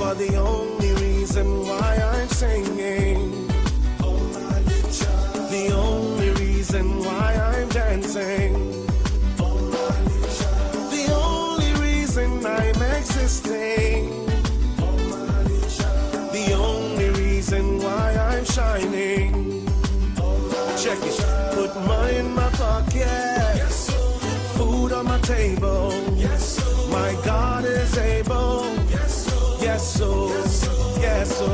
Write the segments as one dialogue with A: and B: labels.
A: are the only reason why I'm singing. Oh my little child. The only reason why I'm dancing. Oh my little child. The only reason I'm existing. Oh my little child. The only reason why I'm shining. Oh my check it. Child. Put money in my pocket. Yes, food on my table. Yes, my God is able. Yes, so, yes, so.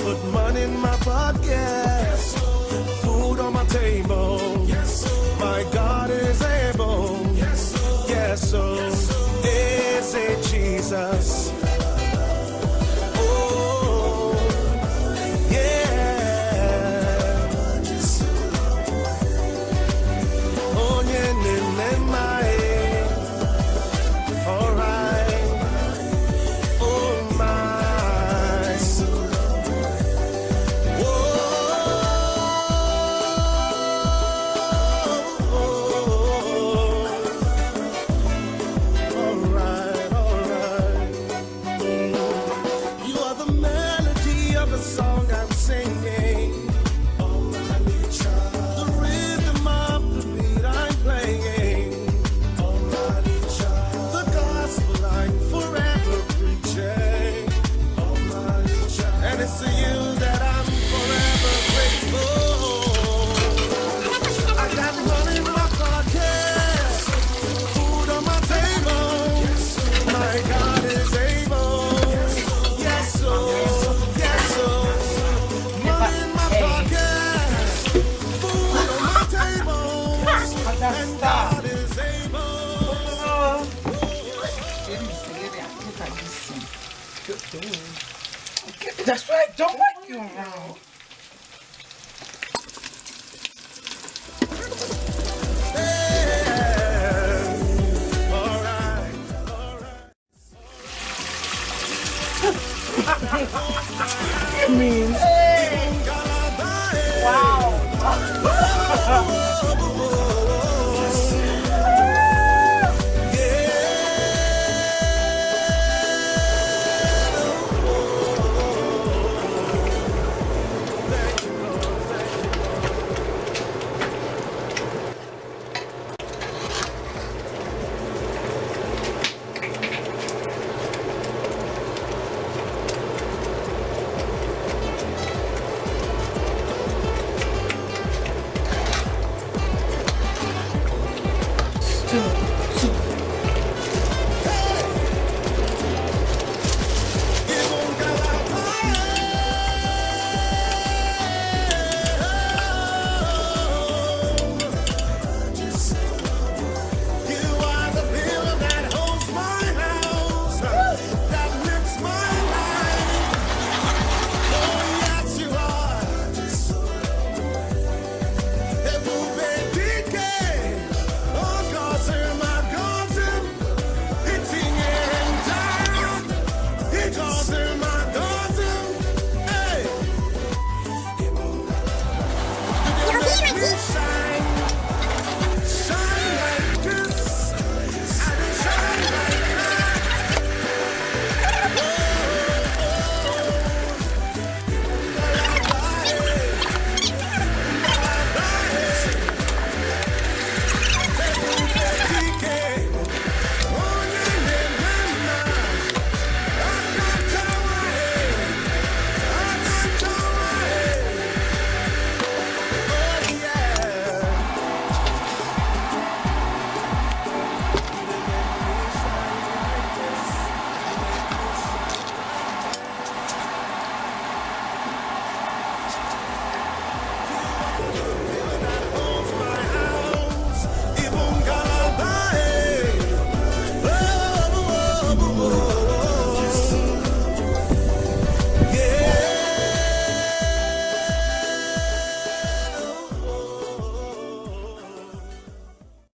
A: Put money in my pocket. Food on my table. My God is able. Yes, so. They say Jesus. Oh, yeah. Oh, yeah, my. All right. Oh, my. All right, all right. You are the melody of the song I'm singing. Oh, my little child. The rhythm of the beat I'm playing. Oh, my little child. The gospel I'm forever preaching. Oh, my little child. And it's to you that I'm forever grateful. I got money in my pocket, food on my table. My God is able. Yes, so, yes, so. Money in my pocket, food on my table. And God is able.
B: That's why I don't like you around.
A: Yeah. All right, all right.
B: You mean? Wow.